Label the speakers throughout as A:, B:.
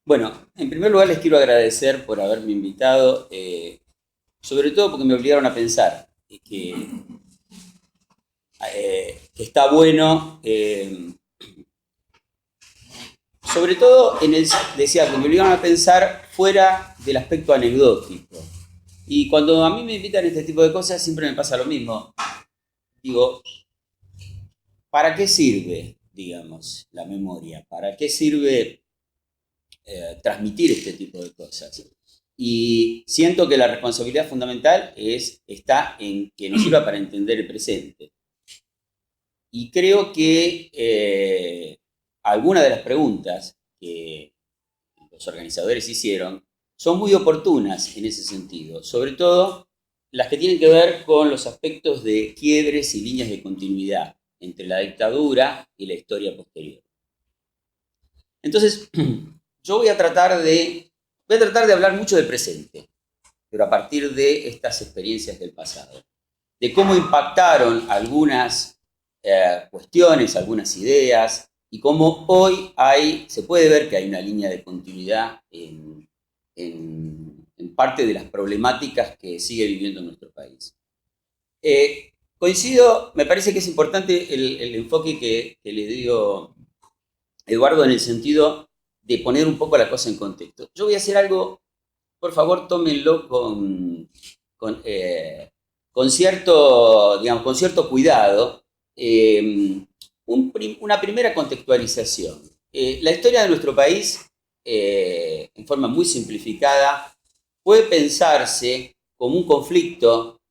A: Bueno, en primer lugar les quiero agradecer por haberme invitado, sobre todo porque me obligaron a pensar que está bueno, sobre todo decía que me obligaron a pensar fuera del aspecto anecdótico. Y cuando a mí me invitan a este tipo de cosas siempre me pasa lo mismo. Digo, ¿para qué sirve, digamos, la memoria? ¿Para qué sirve transmitir este tipo de cosas? Y siento que la responsabilidad fundamental está en que nos sirva para entender el presente. Y creo que algunas de las preguntas que los organizadores hicieron son muy oportunas en ese sentido, sobre todo las que tienen que ver con los aspectos de quiebres y líneas de continuidad entre la dictadura y la historia posterior. Entonces, yo voy a tratar de hablar mucho del presente, pero a partir de estas experiencias del pasado, de cómo impactaron algunas cuestiones, algunas ideas, y cómo hoy se puede ver que hay una línea de continuidad en parte de las problemáticas que sigue viviendo nuestro país. Coincido, me parece que es importante el enfoque que le dio Eduardo en el sentido de poner un poco la cosa en contexto. Yo voy a hacer algo, por favor, tómenlo con, eh, con cierto cuidado. Una primera contextualización. La historia de nuestro país, en forma muy simplificada, puede pensarse como un conflicto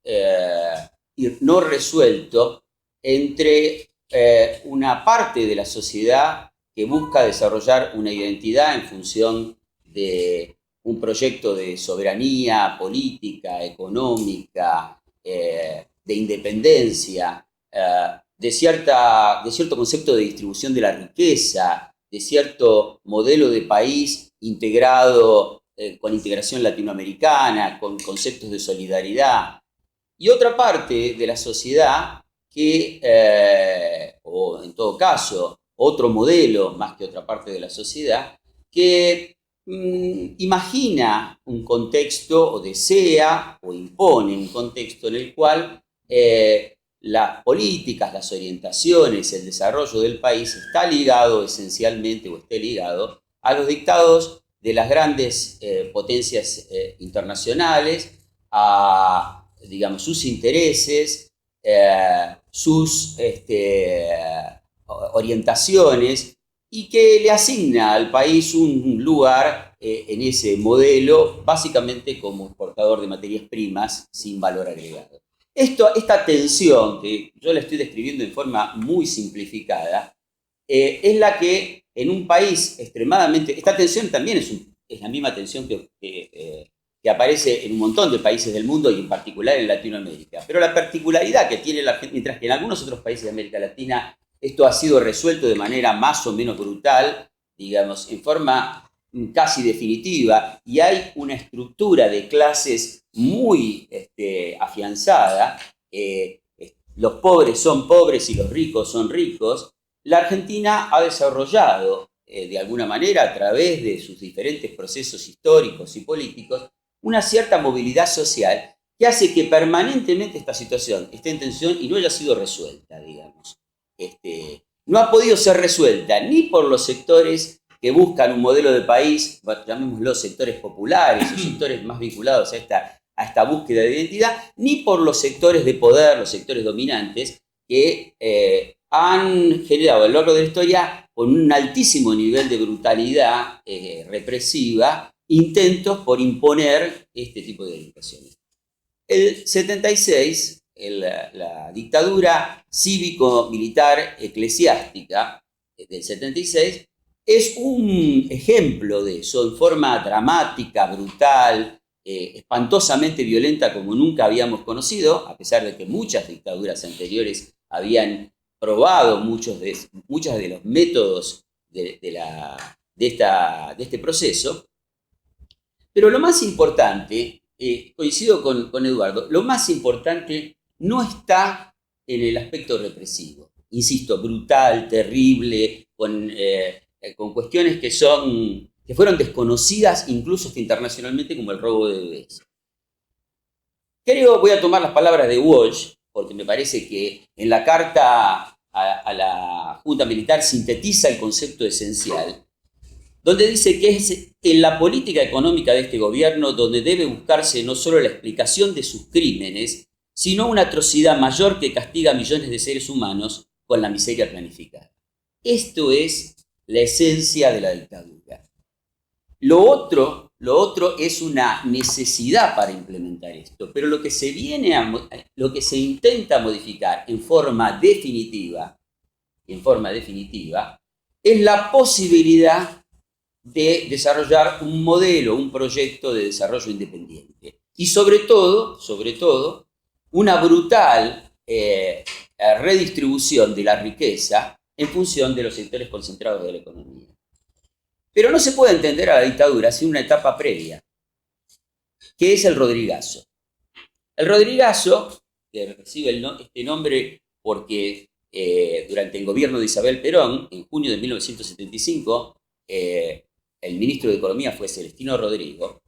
A: no resuelto entre una parte de la sociedad que busca desarrollar una identidad en función de un proyecto de soberanía política, económica, de independencia, de cierto concepto de distribución de la riqueza, de cierto modelo de país integrado con integración latinoamericana, con conceptos de solidaridad. Y otra parte de la sociedad o en todo caso, otro modelo más que otra parte de la sociedad, que imagina un contexto o desea o impone un contexto en el cual las políticas, las orientaciones, el desarrollo del país está ligado esencialmente o esté ligado a los dictados de las grandes potencias internacionales, a, digamos, sus intereses, sus orientaciones, y que le asigna al país un lugar en ese modelo, básicamente como exportador de materias primas sin valor agregado. Esta tensión, que yo la estoy describiendo en forma muy simplificada, es la que en un país extremadamente... Esta tensión también es la misma tensión que aparece en un montón de países del mundo y en particular en Latinoamérica. Pero la particularidad que tiene la Argentina, mientras que en algunos otros países de América Latina esto ha sido resuelto de manera más o menos brutal, digamos, en forma casi definitiva, y hay una estructura de clases muy afianzada, los pobres son pobres y los ricos son ricos. La Argentina ha desarrollado, de alguna manera, a través de sus diferentes procesos históricos y políticos, una cierta movilidad social que hace que permanentemente esta situación esté en tensión y no haya sido resuelta, digamos. No ha podido ser resuelta ni por los sectores que buscan un modelo de país, llamémoslo sectores populares o sectores más vinculados a esta búsqueda de identidad, ni por los sectores de poder, los sectores dominantes, que han generado a lo largo de la historia, con un altísimo nivel de brutalidad represiva, intentos por imponer este tipo de educaciones. El 76, la dictadura cívico-militar eclesiástica del 76, es un ejemplo de eso, en forma dramática, brutal, espantosamente violenta como nunca habíamos conocido, a pesar de que muchas dictaduras anteriores habían probado muchos de los métodos de este proceso. Pero lo más importante, coincido con Eduardo, lo más importante no está en el aspecto represivo. Insisto, brutal, terrible, con cuestiones que son que fueron desconocidas incluso hasta internacionalmente, como el robo de bebés. Voy a tomar las palabras de Walsh, porque me parece que en la carta a la Junta Militar sintetiza el concepto esencial, donde dice que es en la política económica de este gobierno donde debe buscarse no solo la explicación de sus crímenes, sino una atrocidad mayor que castiga a millones de seres humanos con la miseria planificada. Esto es la esencia de la dictadura. Lo otro es una necesidad para implementar esto, pero lo que se intenta modificar en forma definitiva, es la posibilidad de desarrollar un modelo, un proyecto de desarrollo independiente. Y sobre todo, una brutal redistribución de la riqueza en función de los sectores concentrados de la economía. Pero no se puede entender a la dictadura sin una etapa previa, que es el Rodrigazo. El Rodrigazo, que recibe este nombre porque durante el gobierno de Isabel Perón, en junio de 1975, el ministro de Economía fue Celestino Rodrigo,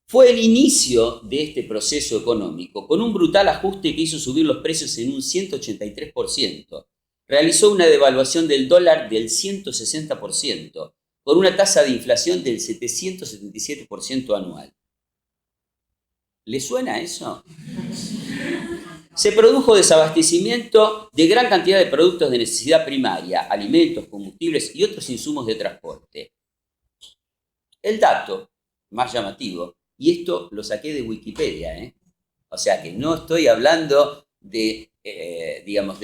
A: fue el inicio de este proceso económico, con un brutal ajuste que hizo subir los precios en un 183%. Realizó una devaluación del dólar del 160%, con una tasa de inflación del 777% anual. ¿Le suena eso? Se produjo desabastecimiento de gran cantidad de productos de necesidad primaria, alimentos, combustibles y otros insumos de transporte. El dato más llamativo, y esto lo saqué de Wikipedia, o sea que no estoy hablando de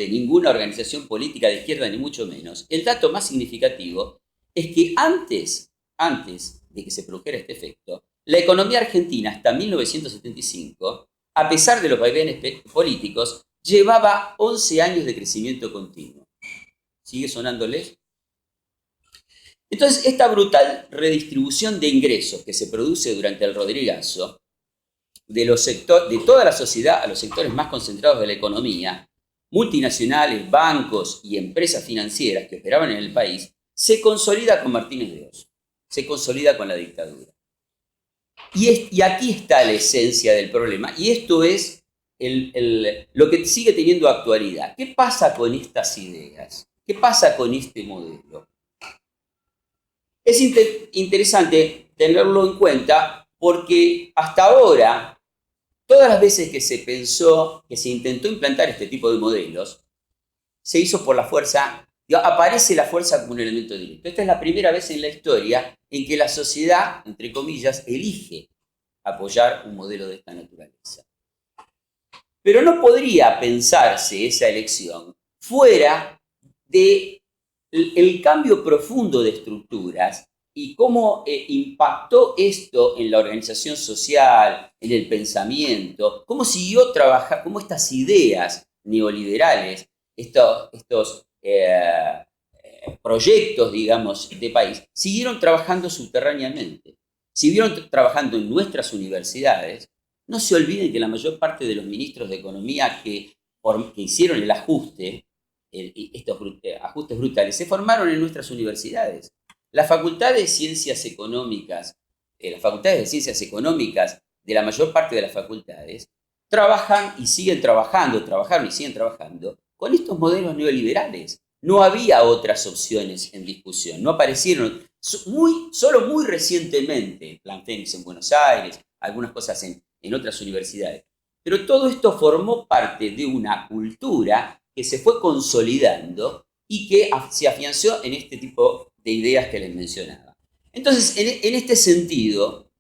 A: ninguna organización política de izquierda, ni mucho menos. El dato más significativo es que antes de que se produjera este efecto, la economía argentina hasta 1975, a pesar de los vaivenes políticos, llevaba 11 años de crecimiento continuo. ¿Sigue sonándoles? Entonces, esta brutal redistribución de ingresos que se produce durante el Rodrigazo, de toda la sociedad a los sectores más concentrados de la economía, multinacionales, bancos y empresas financieras que operaban en el país, se consolida con Martínez de Oz, se consolida con la dictadura. Y aquí está la esencia del problema, y esto es lo que sigue teniendo actualidad. ¿Qué pasa con estas ideas? ¿Qué pasa con este modelo? Es interesante tenerlo en cuenta porque hasta ahora, todas las veces que se intentó implantar este tipo de modelos, se hizo por la fuerza. Aparece la fuerza como un elemento directo. Esta es la primera vez en la historia en que la sociedad, entre comillas, elige apoyar un modelo de esta naturaleza. Pero no podría pensarse esa elección fuera de el cambio profundo de estructuras y cómo impactó esto en la organización social, en el pensamiento, cómo siguió trabajando, cómo estas ideas neoliberales, estos proyectos, digamos, de país, siguieron trabajando subterráneamente, siguieron trabajando en nuestras universidades. No se olviden que la mayor parte de los ministros de Economía que hicieron el ajuste, estos ajustes brutales, se formaron en nuestras universidades. Las facultades de ciencias económicas, de la mayor parte de las facultades, trabajan y siguen trabajando, trabajaron y siguen trabajando con estos modelos neoliberales. No había otras opciones en discusión, no aparecieron, solo muy recientemente, Plan Fénix en Buenos Aires, algunas cosas en otras universidades. Pero todo esto formó parte de una cultura que se fue consolidando y que se afianzó en este tipo de ideas que les mencionaba. Entonces, en este sentido,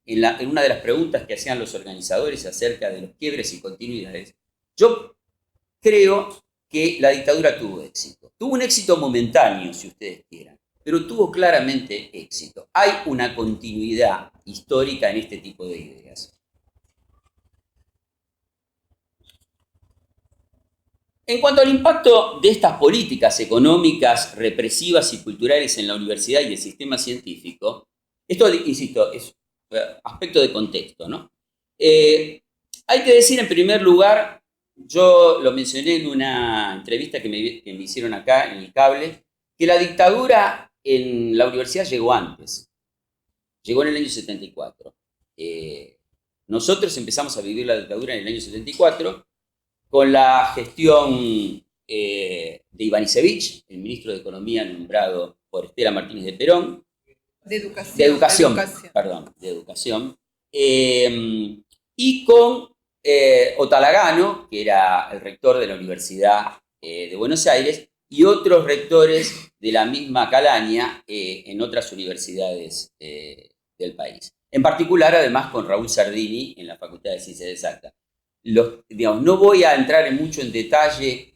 A: en una de las preguntas que hacían los organizadores acerca de los quiebres y continuidades, yo creo que la dictadura tuvo éxito. Tuvo un éxito momentáneo, si ustedes quieran, pero tuvo claramente éxito. Hay una continuidad histórica en este tipo de ideas. En cuanto al impacto de estas políticas económicas, represivas y culturales en la universidad y el sistema científico, esto, insisto, es aspecto de contexto, ¿no? Hay que decir, en primer lugar, yo lo mencioné en una entrevista que me hicieron acá en el cable, que la dictadura en la universidad llegó antes. llegó en el año 74. Nosotros empezamos a vivir la dictadura en el año 74 con la gestión de Ivanišević, el ministro de Economía nombrado por Estela Martínez de Perón. De educación. Y con Otalagano, que era el rector de la Universidad de Buenos Aires, y otros rectores de la misma calaña en otras universidades del país. En particular, además, con Raúl Sardini en la Facultad de Ciencias Exactas. No voy a entrar mucho en detalle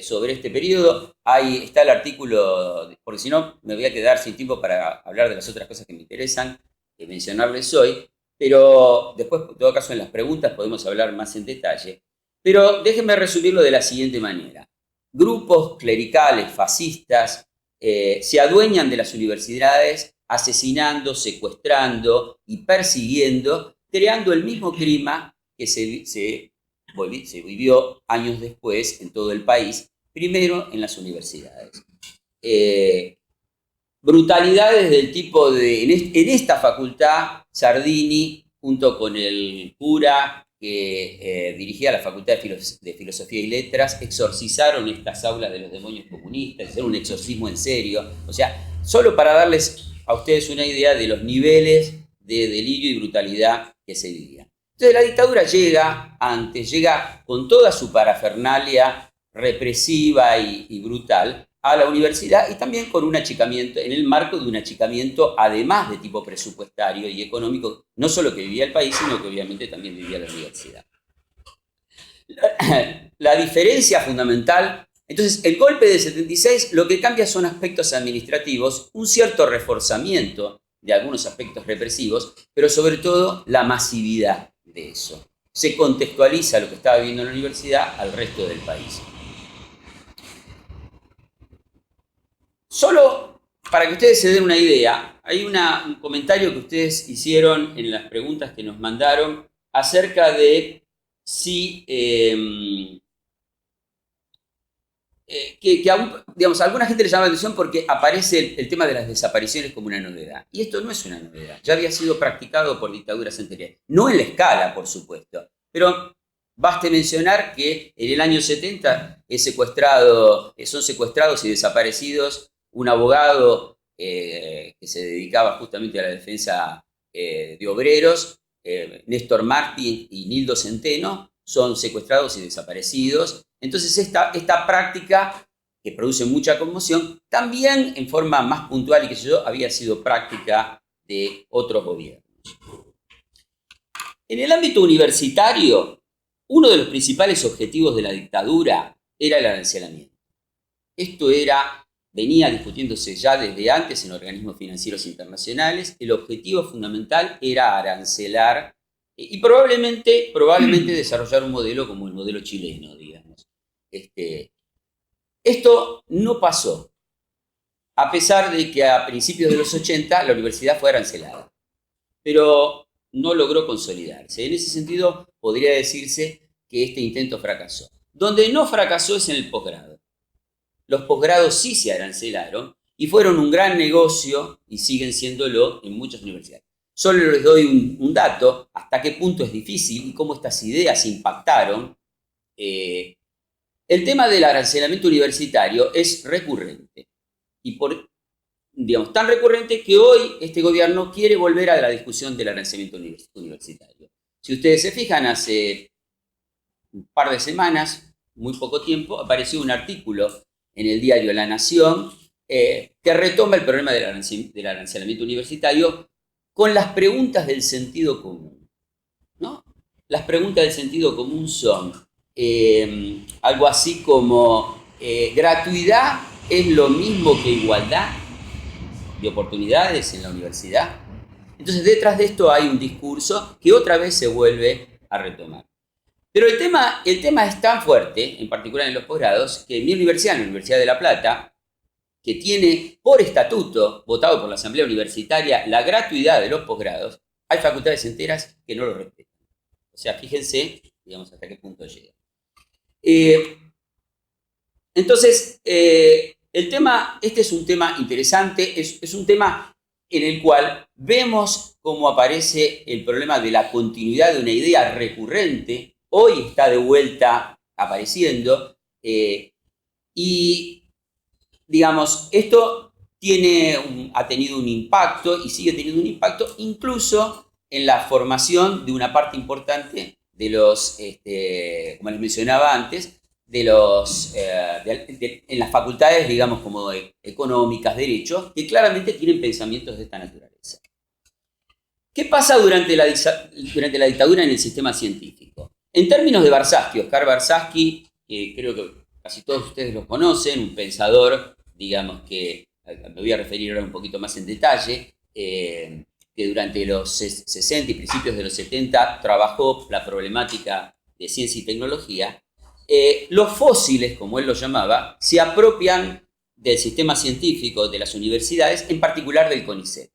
A: sobre este periodo. Ahí está el artículo, porque si no me voy a quedar sin tiempo para hablar de las otras cosas que me interesan mencionarles hoy, pero después, en todo caso, en las preguntas podemos hablar más en detalle. Pero déjenme resumirlo de la siguiente manera. Grupos clericales, fascistas, se adueñan de las universidades asesinando, secuestrando y persiguiendo, creando el mismo clima que se vivió años después en todo el país, primero en las universidades. Brutalidades del tipo de, en esta facultad, Sardini, junto con el cura que dirigía la Facultad de Filosofía y Letras, exorcizaron estas aulas de los demonios comunistas, hicieron un exorcismo en serio. O sea, solo para darles a ustedes una idea de los niveles de delirio y brutalidad que se vivían. Entonces la dictadura llega con toda su parafernalia represiva y brutal a la universidad, y también con un achicamiento, en el marco de un achicamiento, además de tipo presupuestario y económico, no solo que vivía el país, sino que obviamente también vivía la universidad. La diferencia fundamental, entonces el golpe del 76 lo que cambia son aspectos administrativos, un cierto reforzamiento de algunos aspectos represivos, pero sobre todo la masividad de eso. Se contextualiza lo que estaba viviendo en la universidad al resto del país. Solo para que ustedes se den una idea, hay un comentario que ustedes hicieron en las preguntas que nos mandaron acerca de si a alguna gente le llama la atención porque aparece el tema de las desapariciones como una novedad. Y esto no es una novedad, ya había sido practicado por dictaduras anteriores. No en la escala, por supuesto, pero baste mencionar que en el año 70 son secuestrados y desaparecidos un abogado que se dedicaba justamente a la defensa de obreros, Néstor Martín y Nildo Centeno, son secuestrados y desaparecidos. Entonces esta práctica, que produce mucha conmoción, también en forma más puntual y qué sé yo, había sido práctica de otros gobiernos. En el ámbito universitario, uno de los principales objetivos de la dictadura era el arancelamiento. Esto venía discutiéndose ya desde antes en organismos financieros internacionales. El objetivo fundamental era arancelar y probablemente desarrollar un modelo como el modelo chileno, digamos. Esto no pasó, a pesar de que a principios de los 80 la universidad fue arancelada, pero no logró consolidarse. En ese sentido, podría decirse que este intento fracasó. Donde no fracasó es en el posgrado. Los posgrados sí se arancelaron y fueron un gran negocio y siguen siéndolo en muchas universidades. Solo les doy un dato, hasta qué punto es difícil y cómo estas ideas impactaron. El tema del arancelamiento universitario es recurrente y tan recurrente que hoy este gobierno quiere volver a la discusión del arancelamiento universitario. Si ustedes se fijan, hace un par de semanas, muy poco tiempo, apareció un artículo en el diario La Nación que retoma el problema del arancelamiento universitario con las preguntas del sentido común, ¿no? Las preguntas del sentido común son algo así como ¿gratuidad es lo mismo que igualdad de oportunidades en la universidad? Entonces, detrás de esto hay un discurso que otra vez se vuelve a retomar. Pero el tema es tan fuerte, en particular en los posgrados, que mi universidad, la Universidad de La Plata, que tiene por estatuto, votado por la Asamblea Universitaria, la gratuidad de los posgrados, hay facultades enteras que no lo respetan. O sea, fíjense, digamos, hasta qué punto llega. Entonces, este es un tema interesante, es un tema en el cual vemos cómo aparece el problema de la continuidad de una idea recurrente. Hoy está de vuelta apareciendo y, digamos, esto ha tenido un impacto y sigue teniendo un impacto incluso en la formación de una parte importante de los, como les mencionaba antes, en las facultades, digamos, como económicas, derechos, que claramente tienen pensamientos de esta naturaleza. ¿Qué pasa durante la dictadura en el sistema científico? En términos de Warshawski, Oscar Warshawski, creo que casi todos ustedes lo conocen, un pensador, digamos que me voy a referir ahora un poquito más en detalle, que durante los 60 y principios de los 70 trabajó la problemática de ciencia y tecnología. Los fósiles, como él los llamaba, se apropian del sistema científico de las universidades, en particular del CONICET.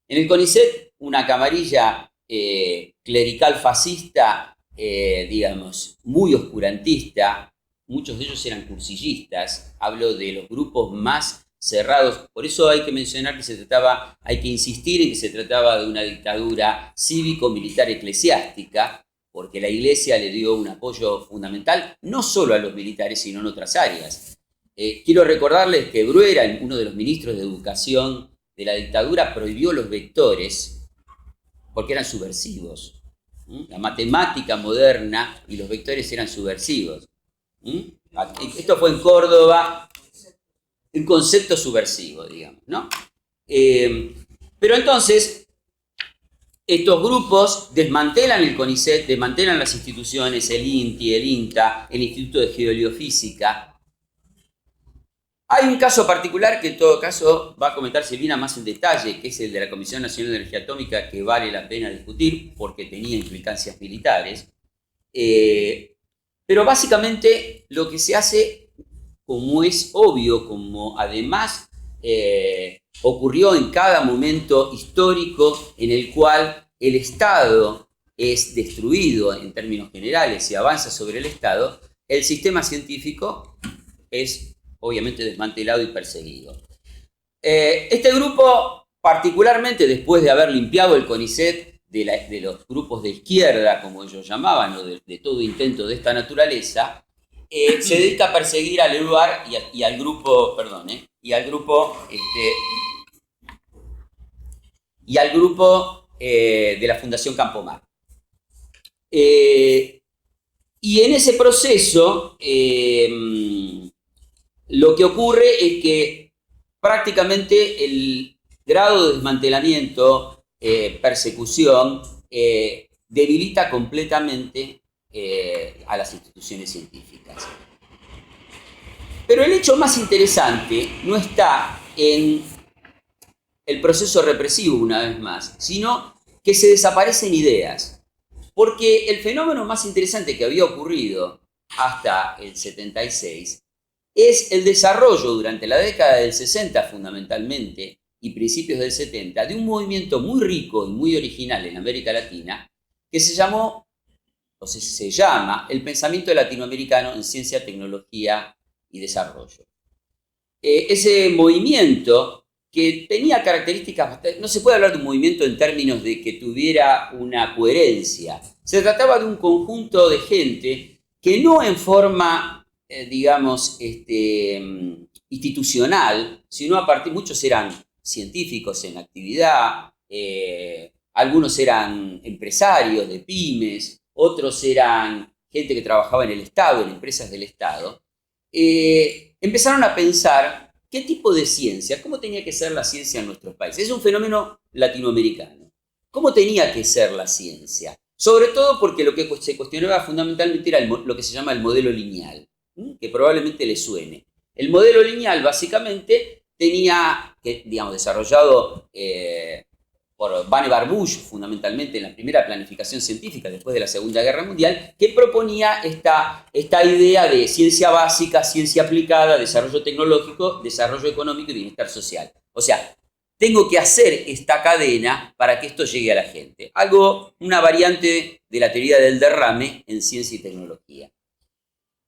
A: En el CONICET, una camarilla clerical fascista, digamos, muy oscurantista, muchos de ellos eran cursillistas, hablo de los grupos más cerrados, por eso hay que mencionar que hay que insistir en que se trataba de una dictadura cívico-militar eclesiástica, porque la Iglesia le dio un apoyo fundamental, no solo a los militares, sino en otras áreas. Quiero recordarles que Bruera, uno de los ministros de Educación de la dictadura, prohibió los vectores porque eran subversivos. La matemática moderna y los vectores eran subversivos. Esto fue en Córdoba, un concepto subversivo, digamos, ¿no? Pero entonces, estos grupos desmantelan el CONICET, desmantelan las instituciones, el INTI, el INTA, el Instituto de Geoheliofísica. Hay un caso particular que en todo caso va a comentar Silvina más en detalle, que es el de la Comisión Nacional de Energía Atómica, que vale la pena discutir porque tenía implicancias militares. Pero básicamente lo que se hace, como es obvio, como además ocurrió en cada momento histórico en el cual el Estado es destruido en términos generales y avanza sobre el Estado, el sistema científico es obviamente desmantelado y perseguido. Este grupo, particularmente después de haber limpiado el CONICET de los grupos de izquierda, como ellos llamaban, o de todo intento de esta naturaleza, se dedica a perseguir al EUAR y al grupo, de la Fundación Campomar. Y en ese proceso, lo que ocurre es que prácticamente el grado de desmantelamiento, persecución, debilita completamente a las instituciones científicas. Pero el hecho más interesante no está en el proceso represivo, una vez más, sino que se desaparecen ideas. Porque el fenómeno más interesante que había ocurrido hasta el 76 es el desarrollo durante la década del 60 fundamentalmente y principios del 70 de un movimiento muy rico y muy original en América Latina que se llama el pensamiento latinoamericano en ciencia, tecnología y desarrollo. Ese movimiento que tenía características, no se puede hablar de un movimiento en términos de que tuviera una coherencia. Se trataba de un conjunto de gente que no en forma, digamos, institucional, sino a partir, muchos eran científicos en actividad, algunos eran empresarios de pymes, otros eran gente que trabajaba en el Estado, en empresas del Estado, empezaron a pensar qué tipo de ciencia, cómo tenía que ser la ciencia en nuestros países. Es un fenómeno latinoamericano. ¿Cómo tenía que ser la ciencia? Sobre todo porque lo que se cuestionaba fundamentalmente era lo que se llama el modelo lineal, que probablemente le suene. El modelo lineal básicamente tenía, desarrollado por Vannevar Bush, fundamentalmente en la primera planificación científica después de la Segunda Guerra Mundial, que proponía esta idea de ciencia básica, ciencia aplicada, desarrollo tecnológico, desarrollo económico y bienestar social. O sea, tengo que hacer esta cadena para que esto llegue a la gente. Una variante de la teoría del derrame en ciencia y tecnología.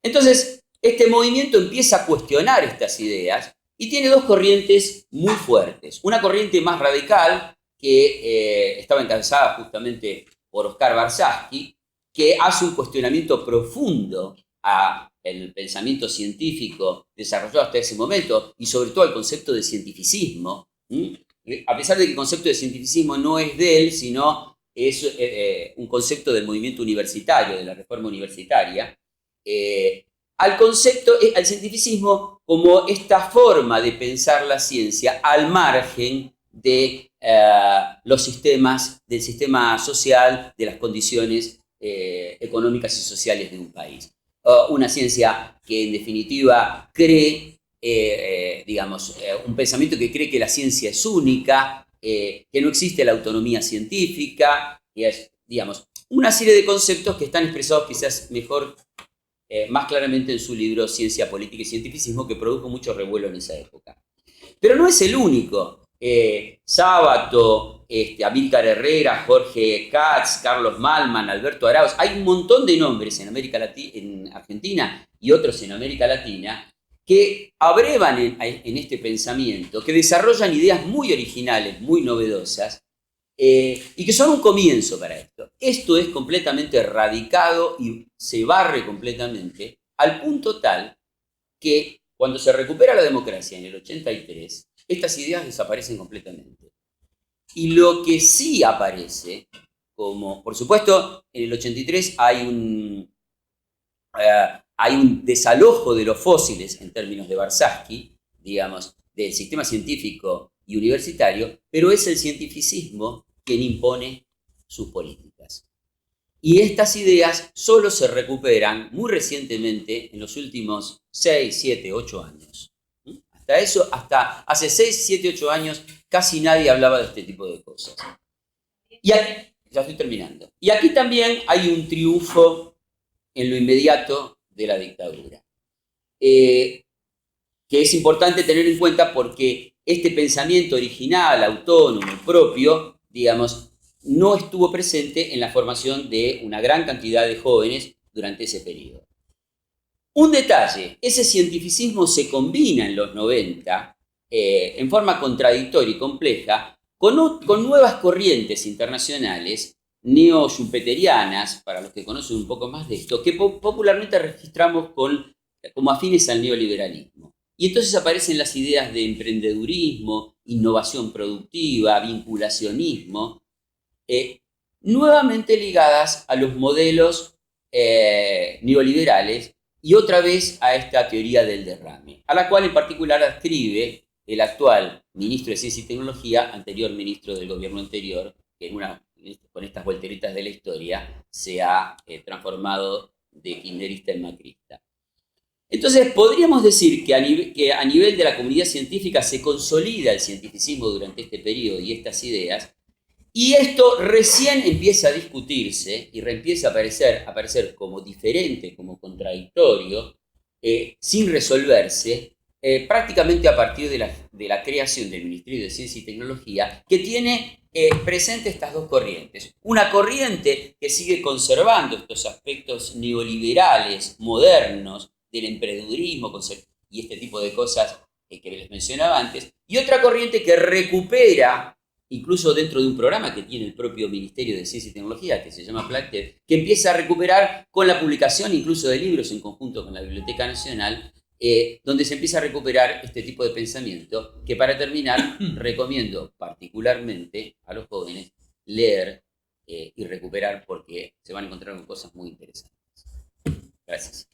A: Entonces, este movimiento empieza a cuestionar estas ideas y tiene dos corrientes muy fuertes. Una corriente más radical, que estaba encabezada justamente por Oscar Barsaski, que hace un cuestionamiento profundo al pensamiento científico desarrollado hasta ese momento y sobre todo al concepto de cientificismo. A pesar de que el concepto de cientificismo no es de él, sino es un concepto del movimiento universitario, de la reforma universitaria, al cientificismo como esta forma de pensar la ciencia al margen de los sistemas, del sistema social, de las condiciones económicas y sociales de un país. Una ciencia que en definitiva cree, un pensamiento que cree que la ciencia es única, que no existe la autonomía científica, y es, digamos, una serie de conceptos que están expresados quizás mejor, más claramente en su libro Ciencia, Política y Cientificismo, que produjo mucho revuelo en esa época. Pero no es el único. Sábato, Amílcar Herrera, Jorge Katz, Carlos Malman, Alberto Arauz, hay un montón de nombres en en Argentina y otros en América Latina que abrevan en este pensamiento, que desarrollan ideas muy originales, muy novedosas, y que son un comienzo para esto. Esto es completamente radicado y se barre completamente al punto tal que cuando se recupera la democracia en el 83, estas ideas desaparecen completamente. Y lo que sí aparece, como por supuesto en el 83 hay un desalojo de los fósiles en términos de Barsaski, digamos, del sistema científico y universitario, pero es el cientificismo quien impone sus políticas. Y estas ideas solo se recuperan muy recientemente, en los últimos 6, 7, 8 años. Hasta hace 6, 7, 8 años, casi nadie hablaba de este tipo de cosas. Y aquí, ya estoy terminando. Y aquí también hay un triunfo en lo inmediato de la dictadura, que es importante tener en cuenta porque este pensamiento original, autónomo, propio, digamos, no estuvo presente en la formación de una gran cantidad de jóvenes durante ese periodo. Un detalle, ese cientificismo se combina en los 90 en forma contradictoria y compleja con nuevas corrientes internacionales neo-schumpeterianas, para los que conocen un poco más de esto, que popularmente registramos como afines al neoliberalismo. Y entonces aparecen las ideas de emprendedurismo, innovación productiva, vinculacionismo, nuevamente ligadas a los modelos neoliberales y otra vez a esta teoría del derrame, a la cual en particular adscribe el actual ministro de Ciencia y Tecnología, anterior ministro del gobierno anterior, que con estas volteretas de la historia se ha transformado de kirchnerista en macrista. Entonces, podríamos decir que a nivel de la comunidad científica se consolida el cientificismo durante este periodo y estas ideas, y esto recién empieza a discutirse y empieza a aparecer como diferente, como contradictorio, sin resolverse, prácticamente a partir de la creación del Ministerio de Ciencia y Tecnología, que tiene presente estas dos corrientes. Una corriente que sigue conservando estos aspectos neoliberales, modernos, del emprendedurismo y este tipo de cosas que les mencionaba antes, y otra corriente que recupera, incluso dentro de un programa que tiene el propio Ministerio de Ciencia y Tecnología, que se llama PLACTED, que empieza a recuperar con la publicación incluso de libros en conjunto con la Biblioteca Nacional, donde se empieza a recuperar este tipo de pensamiento, que para terminar recomiendo particularmente a los jóvenes leer y recuperar, porque se van a encontrar con cosas muy interesantes. Gracias.